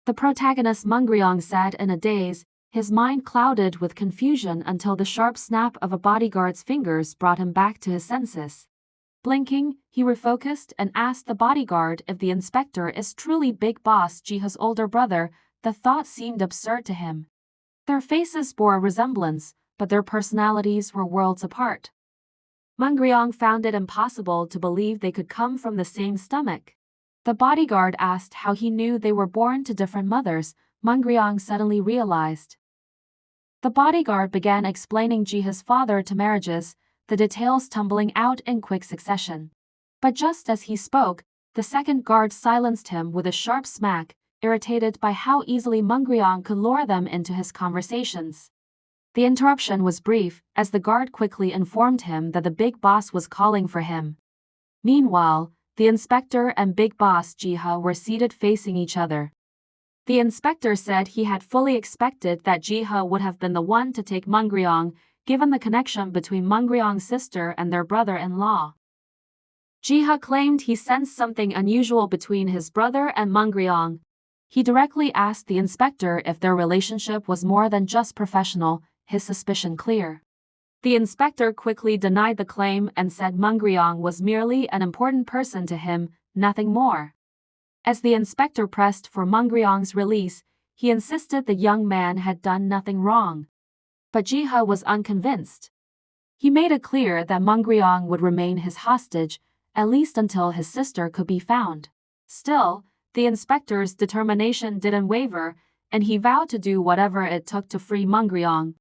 The protagonist Mungryong sat in a daze, his mind clouded with confusion until the sharp snap of a bodyguard's fingers brought him back to his senses. Blinking, he refocused and asked the bodyguard if the inspector is truly Big Boss Jiha's older brother. The thought seemed absurd to him. Their faces bore a resemblance, but their personalities were worlds apart. Mungryong found it impossible to believe they could come from the same stomach. The bodyguard asked how he knew they were born to different mothers. Mungryong suddenly realized. The bodyguard began explaining Jiha's father to marriages, the details tumbling out in quick succession. But just as he spoke, the second guard silenced him with a sharp smack, irritated by how easily Mungryong could lure them into his conversations. The interruption was brief, as the guard quickly informed him that the big boss was calling for him. Meanwhile, the inspector and Big Boss Jiha were seated facing each other. The inspector said he had fully expected that Jiha would have been the one to take Mungryong, given the connection between Mungryong's sister and their brother-in-law. Jiha claimed he sensed something unusual between his brother and Mungryong. He directly asked the inspector if their relationship was more than just professional, his suspicion clear. The inspector quickly denied the claim and said Mungryong was merely an important person to him, nothing more. As the inspector pressed for Mungryong's release, he insisted the young man had done nothing wrong. But Jiha was unconvinced. He made it clear that Mungryong would remain his hostage, at least until his sister could be found. Still, the inspector's determination didn't waver, and he vowed to do whatever it took to free Mungryong.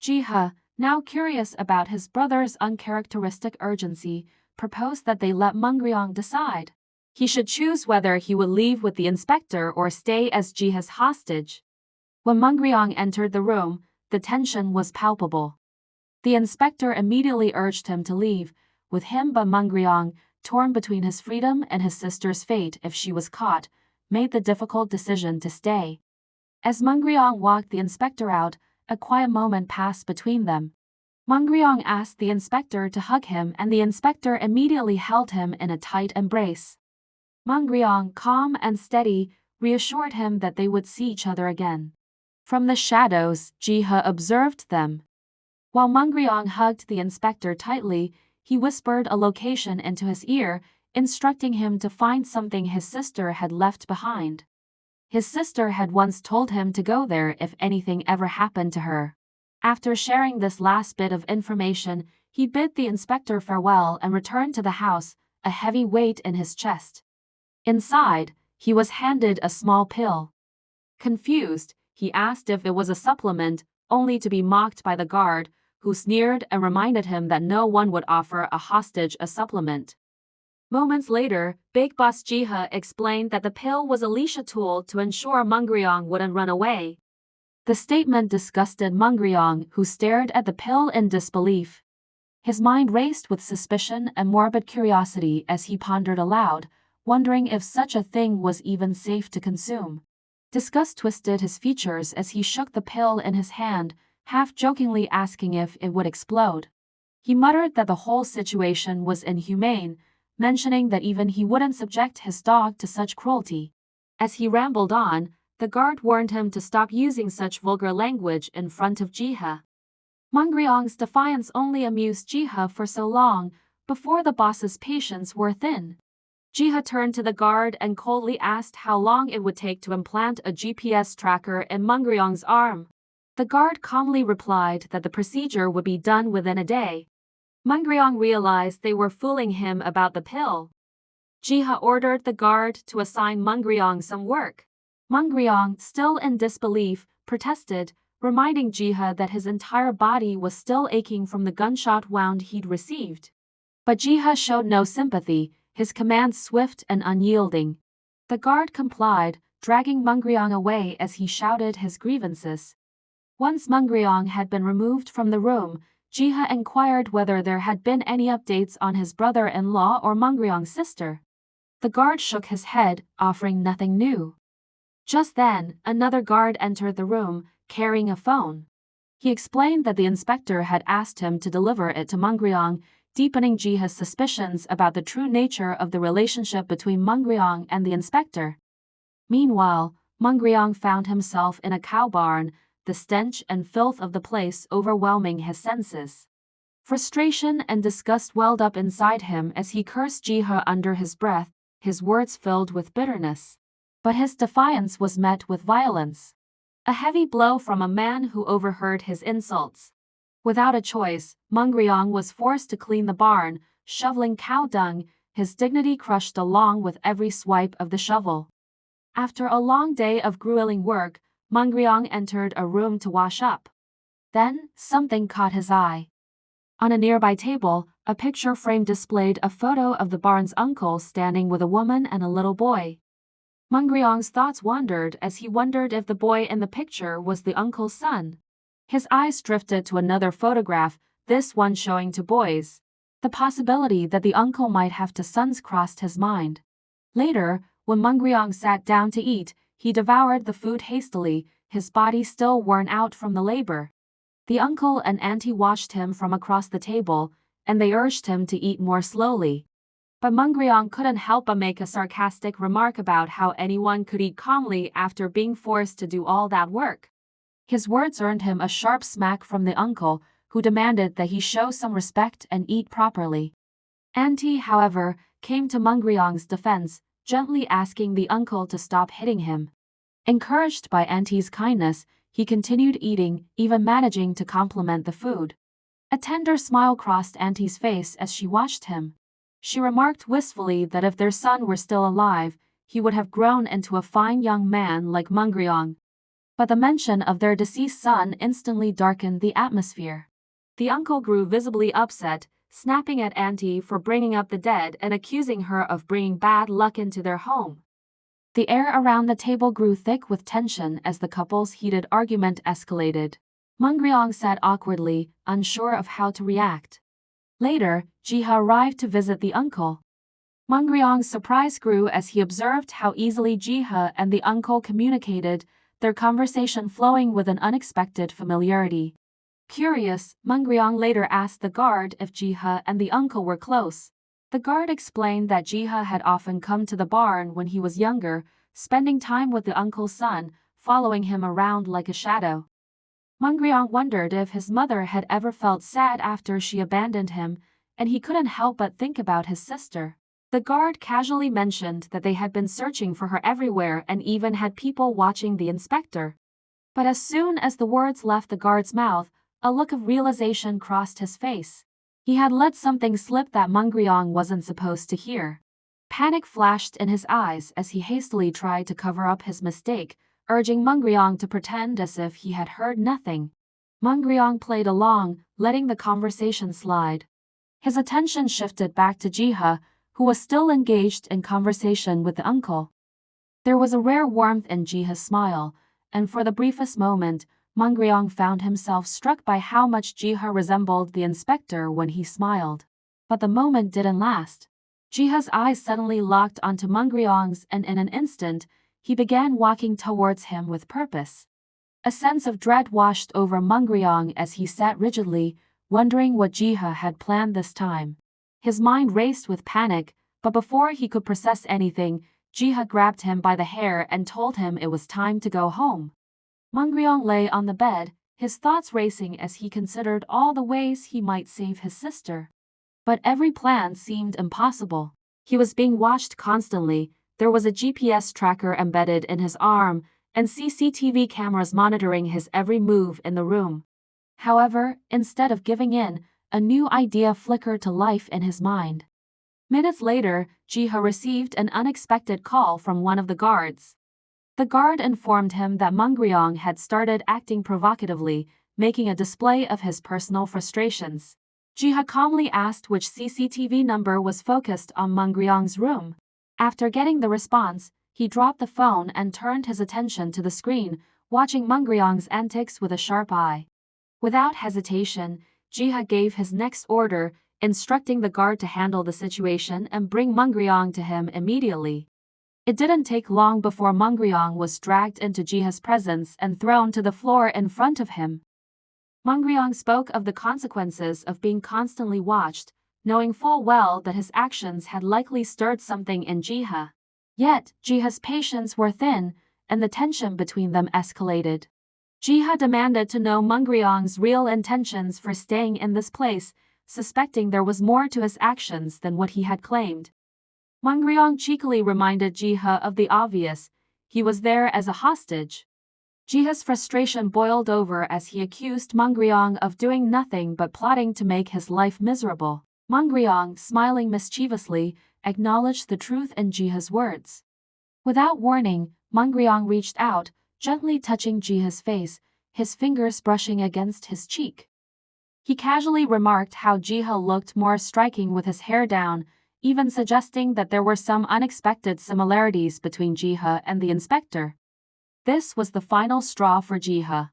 Jiha, now curious about his brother's uncharacteristic urgency, proposed that they let Mungryong decide. He should choose whether he would leave with the inspector or stay as Jiha's hostage. When Mungryong entered the room, the tension was palpable. The inspector immediately urged him to leave, with him but Mungryong, torn between his freedom and his sister's fate if she was caught, made the difficult decision to stay. As Mungryong walked the inspector out, a quiet moment passed between them. Mungryong asked the inspector to hug him and the inspector immediately held him in a tight embrace. Mungryong, calm and steady, reassured him that they would see each other again. From the shadows, Jiha observed them. While Mungryong hugged the inspector tightly, he whispered a location into his ear, instructing him to find something his sister had left behind. His sister had once told him to go there if anything ever happened to her. After sharing this last bit of information, he bid the inspector farewell and returned to the house, a heavy weight in his chest. Inside, he was handed a small pill. Confused, he asked if it was a supplement, only to be mocked by the guard, who sneered and reminded him that no one would offer a hostage a supplement. Moments later, Big Boss Jiha explained that the pill was a leash tool to ensure Mungryong wouldn't run away. The statement disgusted Mungryong, who stared at the pill in disbelief. His mind raced with suspicion and morbid curiosity as he pondered aloud, wondering if such a thing was even safe to consume. Disgust twisted his features as he shook the pill in his hand, half-jokingly asking if it would explode. He muttered that the whole situation was inhumane, mentioning that even he wouldn't subject his dog to such cruelty. As he rambled on, the guard warned him to stop using such vulgar language in front of Jiha. Mungryong's defiance only amused Jiha for so long, before the boss's patience wore thin. Jiha turned to the guard and coldly asked how long it would take to implant a GPS tracker in Mungryong's arm. The guard calmly replied that the procedure would be done within a day. Mungryong realized they were fooling him about the pill. Jiha ordered the guard to assign Mungryong some work. Mungryong, still in disbelief, protested, reminding Jiha that his entire body was still aching from the gunshot wound he'd received. But Jiha showed no sympathy, his commands swift and unyielding. The guard complied, dragging Mungryong away as he shouted his grievances. Once Mungryong had been removed from the room, Jiha inquired whether there had been any updates on his brother-in-law or Mungryong's sister. The guard shook his head, offering nothing new. Just then, another guard entered the room, carrying a phone. He explained that the inspector had asked him to deliver it to Mungryong, deepening Jiha's suspicions about the true nature of the relationship between Mungryong and the inspector. Meanwhile, Mungryong found himself in a cow barn, the stench and filth of the place overwhelming his senses. Frustration and disgust welled up inside him as he cursed Jiha under his breath, his words filled with bitterness. But his defiance was met with violence. A heavy blow from a man who overheard his insults. Without a choice, Mungryong was forced to clean the barn, shoveling cow dung, his dignity crushed along with every swipe of the shovel. After a long day of grueling work, Mungryong entered a room to wash up. Then, something caught his eye. On a nearby table, a picture frame displayed a photo of the barn's uncle standing with a woman and a little boy. Mungryong's thoughts wandered as he wondered if the boy in the picture was the uncle's son. His eyes drifted to another photograph, this one showing two boys. The possibility that the uncle might have two sons crossed his mind. Later, when Mungryong sat down to eat, he devoured the food hastily, his body still worn out from the labor. The uncle and auntie watched him from across the table, and they urged him to eat more slowly. But Mungryong couldn't help but make a sarcastic remark about how anyone could eat calmly after being forced to do all that work. His words earned him a sharp smack from the uncle, who demanded that he show some respect and eat properly. Auntie, however, came to Mungryong's defense, gently asking the uncle to stop hitting him. Encouraged by Auntie's kindness, he continued eating, even managing to compliment the food. A tender smile crossed Auntie's face as she watched him. She remarked wistfully that if their son were still alive, he would have grown into a fine young man like Mungryong. But the mention of their deceased son instantly darkened the atmosphere. The uncle grew visibly upset, snapping at Auntie for bringing up the dead and accusing her of bringing bad luck into their home. The air around the table grew thick with tension as the couple's heated argument escalated. Mungryong sat awkwardly, unsure of how to react. Later, Jiha arrived to visit the uncle. Mungryong's surprise grew as he observed how easily Jiha and the uncle communicated, their conversation flowing with an unexpected familiarity. Curious, Mungryong later asked the guard if Jiha and the uncle were close. The guard explained that Jiha had often come to the barn when he was younger, spending time with the uncle's son, following him around like a shadow. Mungryong wondered if his mother had ever felt sad after she abandoned him, and he couldn't help but think about his sister. The guard casually mentioned that they had been searching for her everywhere and even had people watching the inspector. But as soon as the words left the guard's mouth, a look of realization crossed his face. He had let something slip that Mungryong wasn't supposed to hear. Panic flashed in his eyes as he hastily tried to cover up his mistake, urging Mungryong to pretend as if he had heard nothing. Mungryong played along, letting the conversation slide. His attention shifted back to Jiha, who was still engaged in conversation with the uncle. There was a rare warmth in Jiha's smile, and for the briefest moment, Mungryong found himself struck by how much Jiha resembled the inspector when he smiled. But the moment didn't last. Jiha's eyes suddenly locked onto Mungryong's, and in an instant, he began walking towards him with purpose. A sense of dread washed over Mungryong as he sat rigidly, wondering what Jiha had planned this time. His mind raced with panic, but before he could process anything, Jiha grabbed him by the hair and told him it was time to go home. Mungryong lay on the bed, his thoughts racing as he considered all the ways he might save his sister. But every plan seemed impossible. He was being watched constantly. There was a GPS tracker embedded in his arm, and CCTV cameras monitoring his every move in the room. However, instead of giving in, a new idea flickered to life in his mind. Minutes later, Jiha received an unexpected call from one of the guards. The guard informed him that Mungryong had started acting provocatively, making a display of his personal frustrations. Jiha calmly asked which CCTV number was focused on Mungryong's room. After getting the response, he dropped the phone and turned his attention to the screen, watching Mungryong's antics with a sharp eye. Without hesitation, Jiha gave his next order, instructing the guard to handle the situation and bring Mungryong to him immediately. It didn't take long before Mungryong was dragged into Jiha's presence and thrown to the floor in front of him. Mungryong spoke of the consequences of being constantly watched, knowing full well that his actions had likely stirred something in Jiha. Yet, Jiha's patience were thin, and the tension between them escalated. Jiha demanded to know Mungryong's real intentions for staying in this place, suspecting there was more to his actions than what he had claimed. Mungryong cheekily reminded Jiha of the obvious: he was there as a hostage. Jiha's frustration boiled over as he accused Mungryong of doing nothing but plotting to make his life miserable. Mungryong, smiling mischievously, acknowledged the truth in Jiha's words. Without warning, Mungryong reached out, gently touching Jiha's face, his fingers brushing against his cheek. He casually remarked how Jiha looked more striking with his hair down, even suggesting that there were some unexpected similarities between Jiha and the inspector. This was the final straw for Jiha.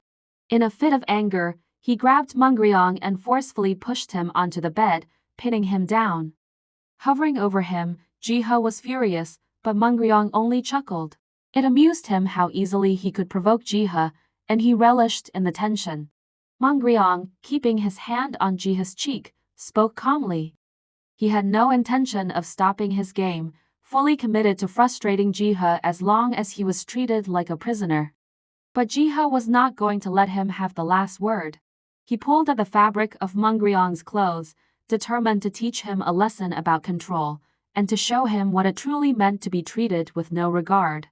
In a fit of anger, he grabbed Mungryong and forcefully pushed him onto the bed, pinning him down. Hovering over him, Jiha was furious, but Mungryong only chuckled. It amused him how easily he could provoke Jiha, and he relished in the tension. Mungryong, keeping his hand on Jiha's cheek, spoke calmly. He had no intention of stopping his game, fully committed to frustrating Jiha as long as he was treated like a prisoner. But Jiha was not going to let him have the last word. He pulled at the fabric of Mungryong's clothes, determined to teach him a lesson about control, and to show him what it truly meant to be treated with no regard.